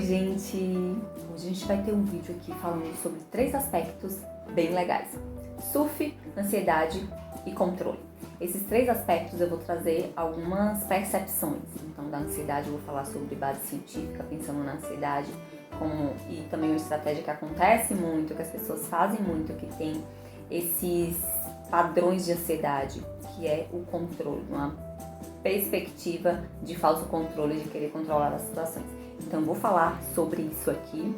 gente! Hoje a gente vai ter um vídeo aqui falando sobre 3 aspectos bem legais: surf, ansiedade e controle. Esses 3 aspectos eu vou trazer algumas percepções. Então, da ansiedade eu vou falar sobre base científica, pensando na ansiedade, e também uma estratégia que acontece muito, que as pessoas fazem muito, que tem esses padrões de ansiedade, que é o controle, uma perspectiva de falso controle, de querer controlar as situações. Então, vou falar sobre isso aqui.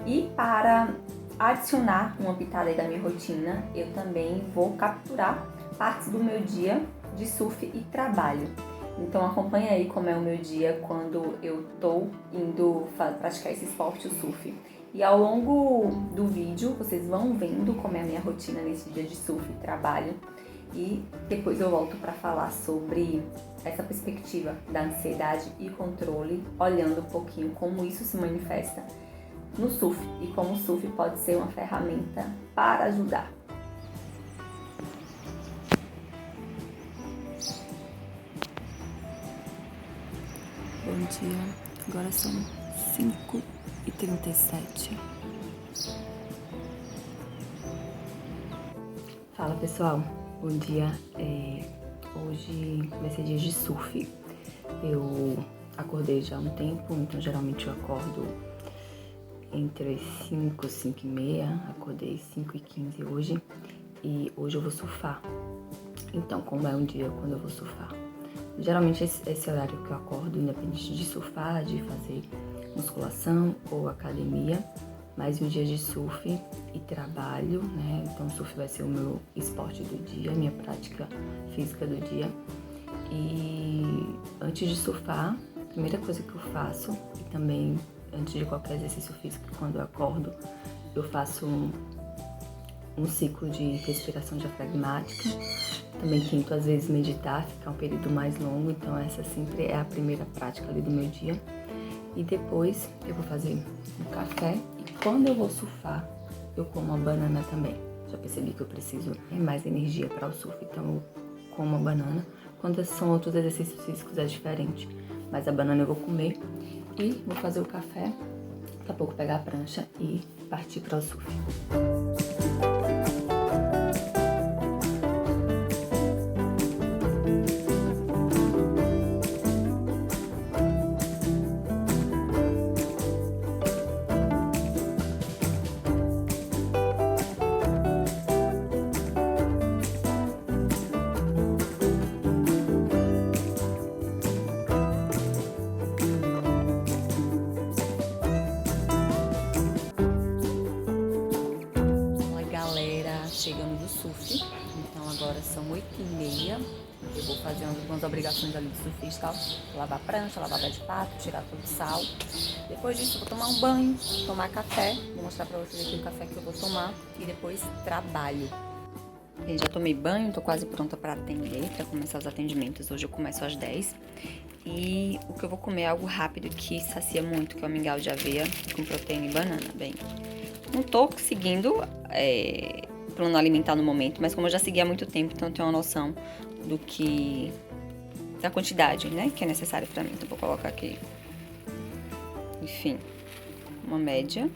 E para adicionar uma pitada aí da minha rotina, eu também vou capturar partes do meu dia de surf e trabalho. Então, acompanha aí como é o meu dia quando eu tô indo praticar esse esporte, o surf. E ao longo do vídeo, vocês vão vendo como é a minha rotina nesse dia de surf e trabalho. E depois eu volto para falar sobre essa perspectiva da ansiedade e controle, olhando um pouquinho como isso se manifesta no surf e como o surf pode ser uma ferramenta para ajudar. Bom dia, agora são 5h37. Fala pessoal, bom dia. Hoje vai ser dia de surf. Eu acordei já há um tempo, então geralmente eu acordo entre as 5 e 5h30, acordei 5h15 hoje e hoje eu vou surfar. Então, como é um dia quando eu vou surfar? Geralmente esse horário que eu acordo, independente de surfar, de fazer musculação ou academia, mas um dia de surf e trabalho, né? Então o surf vai ser o meu esporte do dia, minha prática física do dia. E antes de surfar, a primeira coisa que eu faço, e também antes de qualquer exercício físico, quando eu acordo, eu faço um ciclo de respiração diafragmática. Também tento às vezes meditar, ficar um período mais longo, então essa sempre é a primeira prática ali do meu dia. E depois eu vou fazer um café e quando eu vou surfar, eu como uma banana também. Já percebi que eu preciso ter mais energia para o surf, então eu como uma banana. Quando são outros exercícios físicos é diferente, mas a banana eu vou comer e vou fazer o café, daqui a pouco pegar a prancha e partir para o surf. Chegando do surf, então agora são 8h30, eu vou fazer algumas obrigações ali de surfista, lavar a prancha, lavar pé de pato, tirar todo o sal. Depois disso eu vou tomar um banho, tomar café, vou mostrar pra vocês aqui o café que eu vou tomar e depois trabalho. Eu já tomei banho, tô quase pronta para atender, para começar os atendimentos. Hoje eu começo às 10 e o que eu vou comer é algo rápido que sacia muito, que é o mingau de aveia com proteína e banana. Bem, não tô conseguindo plano alimentar no momento, mas como eu já segui há muito tempo, então eu tenho uma noção da quantidade, né, que é necessária para mim. Então vou colocar aqui, enfim, uma média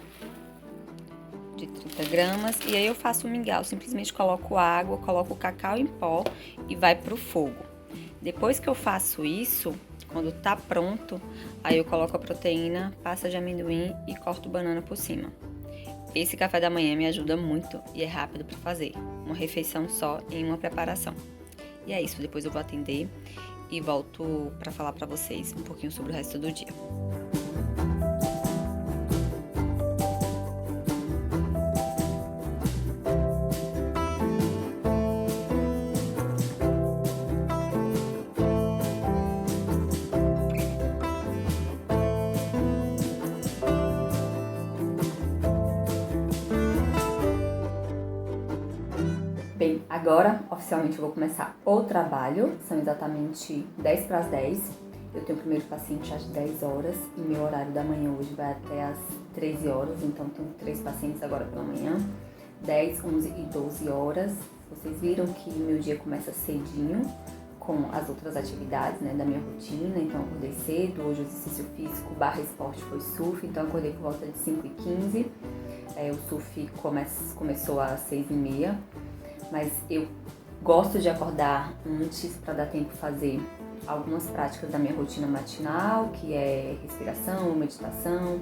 de 30 gramas e aí eu faço o mingau, simplesmente coloco água, coloco o cacau em pó e vai pro fogo. Depois que eu faço isso, quando tá pronto, aí eu coloco a proteína, pasta de amendoim e corto banana por cima. Esse café da manhã me ajuda muito e é rápido para fazer. Uma refeição só em uma preparação. E é isso, depois eu vou atender e volto para falar para vocês um pouquinho sobre o resto do dia. Bem, agora oficialmente eu vou começar o trabalho, são exatamente 10 para as 10. Eu tenho o primeiro paciente às 10 horas e meu horário da manhã hoje vai até às 13 horas, então tenho 3 pacientes agora pela manhã, 10, 11 e 12 horas. Vocês viram que meu dia começa cedinho, com as outras atividades, né, da minha rotina. Então, acordei cedo. Hoje o exercício físico / esporte foi surf, então acordei por volta de 5h15. O surf começou às 6h30, mas eu gosto de acordar antes para dar tempo de fazer algumas práticas da minha rotina matinal, que é respiração, meditação.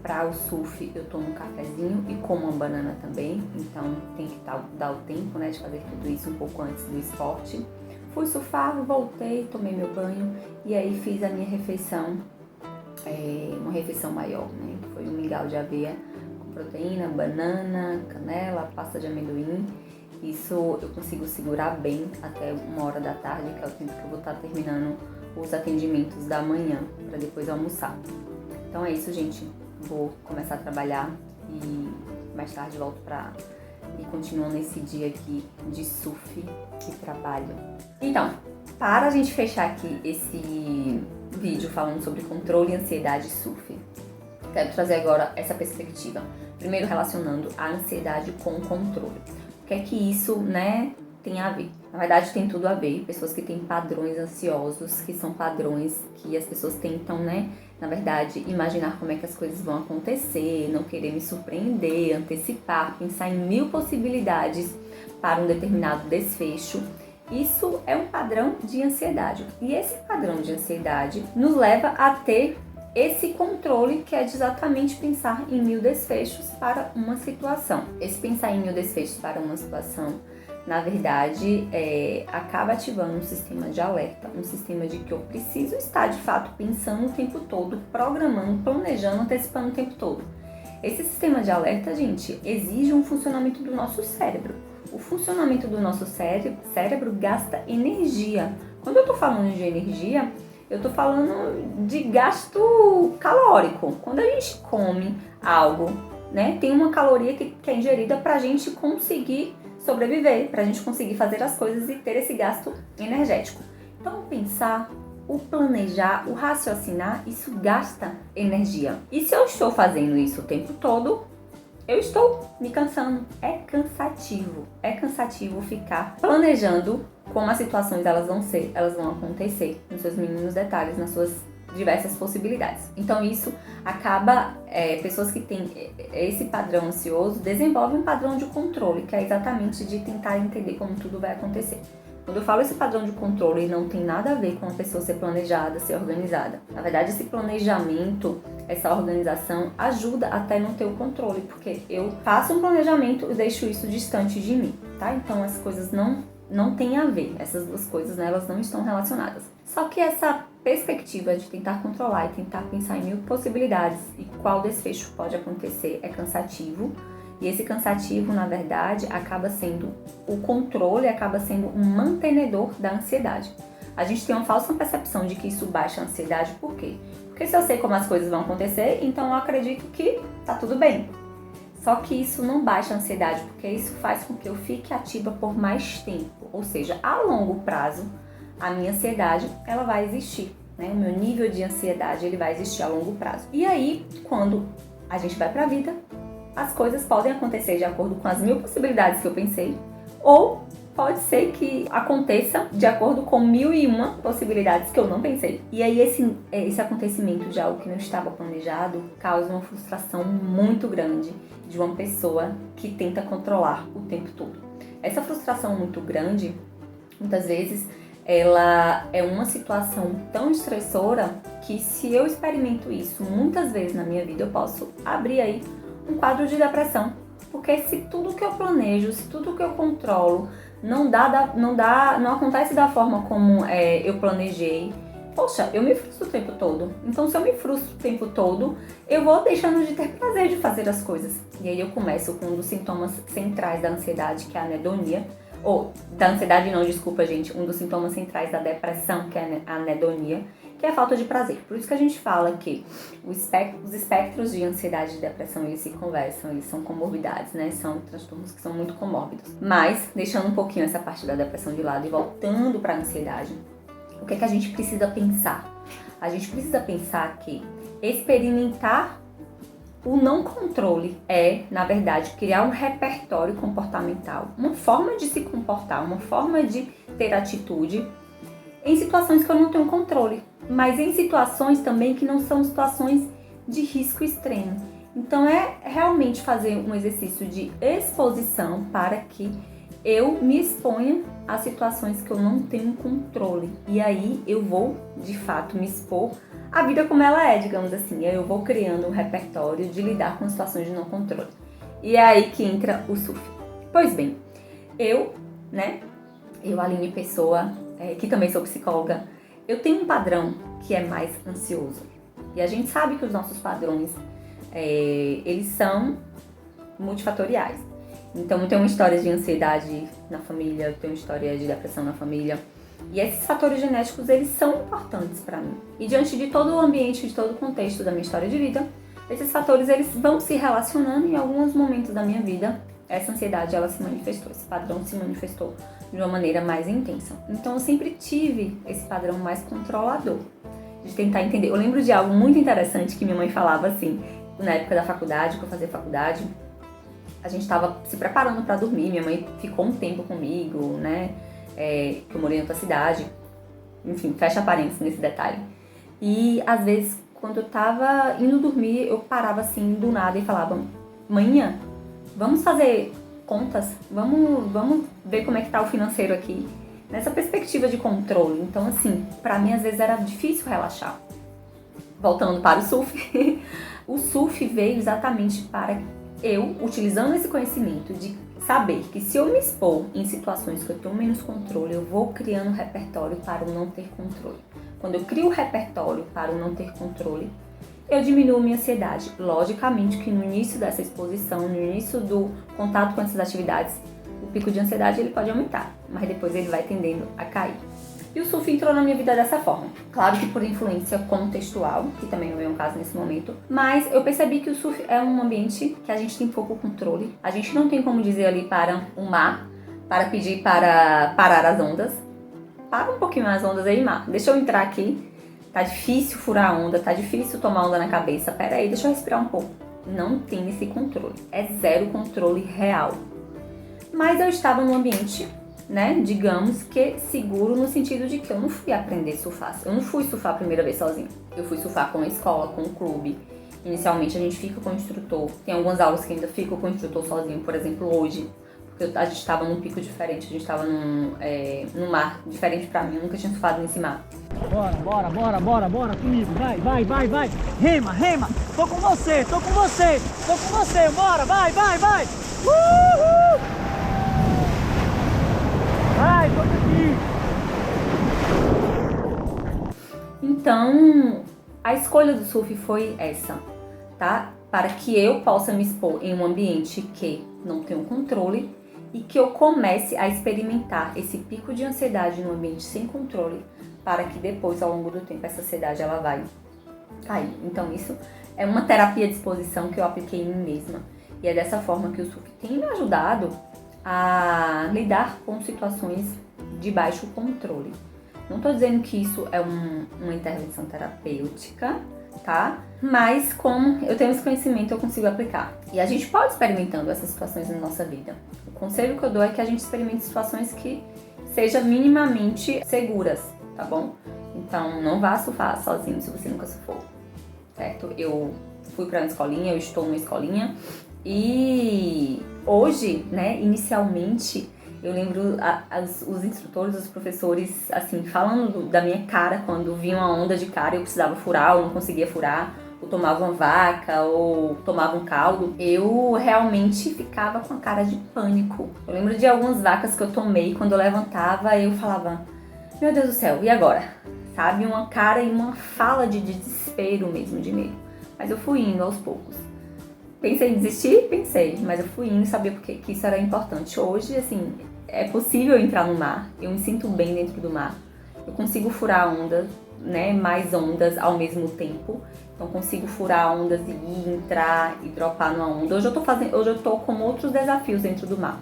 Para o surf eu tomo um cafezinho e como uma banana também, então tem que dar o tempo, né, de fazer tudo isso um pouco antes do esporte. Fui surfar, voltei, tomei meu banho e aí fiz a minha refeição, uma refeição maior, né? Foi um mingau de aveia com proteína, banana, canela, pasta de amendoim. Isso eu consigo segurar bem até 1h da tarde, que é o tempo que eu vou estar terminando os atendimentos da manhã, para depois almoçar. Então é isso, gente. Vou começar a trabalhar e mais tarde volto e continuo nesse dia aqui de surf e trabalho. Então, para a gente fechar aqui esse vídeo falando sobre controle e ansiedade e surf, quero trazer agora essa perspectiva. Primeiro, relacionando a ansiedade com o controle. O que é que isso, né, tem a ver? Na verdade, tem tudo a ver. Pessoas que têm padrões ansiosos, que são padrões que as pessoas tentam, né, na verdade, imaginar como é que as coisas vão acontecer, não querer me surpreender, antecipar, pensar em 1000 possibilidades para um determinado desfecho. Isso é um padrão de ansiedade. E esse padrão de ansiedade nos leva a ter esse controle, que é de exatamente pensar em 1000 desfechos para uma situação. Esse pensar em 1000 desfechos para uma situação, na verdade, acaba ativando um sistema de alerta, um sistema de que eu preciso estar, de fato, pensando o tempo todo, programando, planejando, antecipando o tempo todo. Esse sistema de alerta, gente, exige um funcionamento do nosso cérebro. O funcionamento do nosso cérebro gasta energia. Quando eu tô falando de energia, eu tô falando de gasto calórico. Quando a gente come algo, né, tem uma caloria que é ingerida pra gente conseguir sobreviver, pra gente conseguir fazer as coisas e ter esse gasto energético. Então, o pensar, o planejar, o raciocinar, isso gasta energia. E se eu estou fazendo isso o tempo todo, eu estou me cansando. É cansativo ficar planejando como as situações elas vão acontecer, nos seus mínimos detalhes, nas suas diversas possibilidades. Então isso acaba, pessoas que têm esse padrão ansioso desenvolvem um padrão de controle, que é exatamente de tentar entender como tudo vai acontecer. Quando eu falo esse padrão de controle, não tem nada a ver com a pessoa ser planejada, ser organizada. Na verdade, esse planejamento, essa organização ajuda até no ter o controle, porque eu faço um planejamento e deixo isso distante de mim, tá? Então as coisas não têm a ver, essas duas coisas, né, elas não estão relacionadas. Só que essa perspectiva de tentar controlar e tentar pensar em 1000 possibilidades e qual desfecho pode acontecer é cansativo. E esse cansativo, na verdade, acaba sendo o controle, acaba sendo um mantenedor da ansiedade. A gente tem uma falsa percepção de que isso baixa a ansiedade, por quê? Porque se eu sei como as coisas vão acontecer, então eu acredito que tá tudo bem. Só que isso não baixa a ansiedade, porque isso faz com que eu fique ativa por mais tempo. Ou seja, a longo prazo, a minha ansiedade, ela vai existir, né? O meu nível de ansiedade, ele vai existir a longo prazo. E aí, quando a gente vai pra vida, as coisas podem acontecer de acordo com as 1000 possibilidades que eu pensei, ou pode ser que aconteça de acordo com 1001 possibilidades que eu não pensei. E aí esse acontecimento de algo que não estava planejado causa uma frustração muito grande de uma pessoa que tenta controlar o tempo todo. Essa frustração muito grande, muitas vezes, ela é uma situação tão estressora que se eu experimento isso muitas vezes na minha vida, eu posso abrir aí um quadro de depressão. Porque se tudo que eu planejo, se tudo que eu controlo não acontece da forma como eu planejei, poxa, eu me frustro o tempo todo. Então, se eu me frustro o tempo todo, eu vou deixando de ter prazer de fazer as coisas. E aí eu começo com um dos sintomas centrais da ansiedade, que é a anedonia. Da ansiedade não, desculpa, gente. Um dos sintomas centrais da depressão, que é a anedonia, que é a falta de prazer. Por isso que a gente fala que os espectros de ansiedade e depressão, eles se conversam, eles são comorbidades, né? São transtornos que são muito comórbidos. Mas, deixando um pouquinho essa parte da depressão de lado e voltando para a ansiedade, o que é que a gente precisa pensar? A gente precisa pensar que experimentar o não controle é, na verdade, criar um repertório comportamental, uma forma de se comportar, uma forma de ter atitude em situações que eu não tenho controle, mas em situações também que não são situações de risco extremo. Então é realmente fazer um exercício de exposição para que eu me exponha a situações que eu não tenho controle. E aí eu vou, de fato, me expor à vida como ela é, digamos assim. Eu vou criando um repertório de lidar com situações de não controle. E é aí que entra o surf. Pois bem, eu, Aline Pessoa, que também sou psicóloga, eu tenho um padrão que é mais ansioso. E a gente sabe que os nossos padrões, eles são multifatoriais. Então, eu tenho uma história de ansiedade na família, eu tenho uma história de depressão na família. E esses fatores genéticos, eles são importantes para mim. E diante de todo o ambiente, de todo o contexto da minha história de vida, esses fatores, eles vão se relacionando em alguns momentos da minha vida. Essa ansiedade, ela se manifestou, esse padrão se manifestou de uma maneira mais intensa. Então, eu sempre tive esse padrão mais controlador, de tentar entender. Eu lembro de algo muito interessante que minha mãe falava assim, na época da faculdade, que eu fazia faculdade, a gente estava se preparando para dormir, minha mãe ficou um tempo comigo, que eu morei em outra cidade, enfim, fecha parênteses nesse detalhe. E às vezes, quando eu tava indo dormir, eu parava assim do nada e falava: manhã, vamos fazer contas, vamos ver como é que tá o financeiro aqui, nessa perspectiva de controle. Então assim, pra mim às vezes era difícil relaxar. Voltando para o surf, o surf veio exatamente para eu, utilizando esse conhecimento de saber que se eu me expor em situações que eu tenho menos controle, eu vou criando um repertório para o não ter controle. Quando eu crio o repertório para o não ter controle, eu diminuo minha ansiedade. Logicamente que no início dessa exposição, no início do contato com essas atividades, o pico de ansiedade ele pode aumentar, mas depois ele vai tendendo a cair. E o surf entrou na minha vida dessa forma. Claro que por influência contextual, que também não é um caso nesse momento, mas eu percebi que o surf é um ambiente que a gente tem pouco controle. A gente não tem como dizer ali para o mar, para pedir para parar as ondas. Para um pouquinho as ondas aí, mar. Deixa eu entrar aqui. Tá difícil furar a onda, tá difícil tomar onda na cabeça. Pera aí, deixa eu respirar um pouco. Não tem esse controle. É zero controle real. Mas eu estava num ambiente, digamos que seguro, no sentido de que eu não fui aprender a surfar. Eu não fui surfar a primeira vez sozinha. Eu fui surfar com a escola, com o clube. Inicialmente a gente fica com o instrutor. Tem algumas aulas que ainda ficam com o instrutor sozinho. Por exemplo, hoje, porque a gente estava num pico diferente. A gente estava num mar diferente pra mim. Eu nunca tinha surfado nesse mar. Bora comigo. Vai. Rema. Tô com você. Bora, vai. Uhul! Vai, tô aqui. Então, a escolha do surf foi essa, tá? Para que eu possa me expor em um ambiente que não tenho controle e que eu comece a experimentar esse pico de ansiedade no ambiente sem controle, para que depois, ao longo do tempo, essa ansiedade ela vai cair. Então, isso é uma terapia de exposição que eu apliquei em mim mesma. E é dessa forma que o surf tem me ajudado a lidar com situações de baixo controle. Não estou dizendo que isso é uma intervenção terapêutica, tá? Mas como eu tenho esse conhecimento, eu consigo aplicar. E a gente pode experimentando essas situações na nossa vida. O conselho que eu dou é que a gente experimente situações que sejam minimamente seguras, tá bom? Então não vá surfar sozinho se você nunca surfou, certo? Eu fui para uma escolinha, eu estou numa escolinha e hoje, inicialmente, eu lembro os instrutores, os professores, assim, falando da minha cara quando vinha uma onda de cara e eu precisava furar ou não conseguia furar, ou tomava uma vaca, ou tomava um caldo. Eu realmente ficava com a cara de pânico. Eu lembro de algumas vacas que eu tomei, quando eu levantava, eu falava: meu Deus do céu, e agora? Sabe? Uma cara e uma fala de desespero mesmo, de medo. Mas eu fui indo aos poucos. Pensei em desistir? Pensei, mas eu fui indo e sabia porque que isso era importante. Hoje, assim, é possível entrar no mar, eu me sinto bem dentro do mar. Eu consigo furar ondas, mais ondas ao mesmo tempo. Então consigo furar ondas e ir, entrar e dropar numa onda. Hoje eu tô com outros desafios dentro do mar.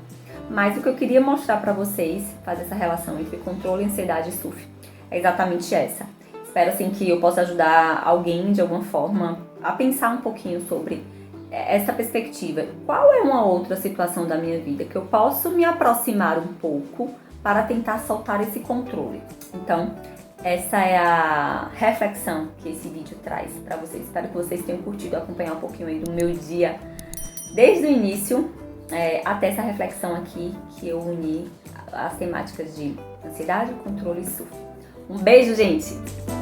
Mas o que eu queria mostrar pra vocês, fazer essa relação entre controle, ansiedade e surf, é exatamente essa. Espero assim que eu possa ajudar alguém de alguma forma a pensar um pouquinho sobre essa perspectiva. Qual é uma outra situação da minha vida que eu posso me aproximar um pouco para tentar soltar esse controle. Então, essa é a reflexão que esse vídeo traz para vocês. Espero que vocês tenham curtido acompanhar um pouquinho aí do meu dia desde o início até essa reflexão aqui, que eu uni as temáticas de ansiedade, controle e surf. Um beijo, gente!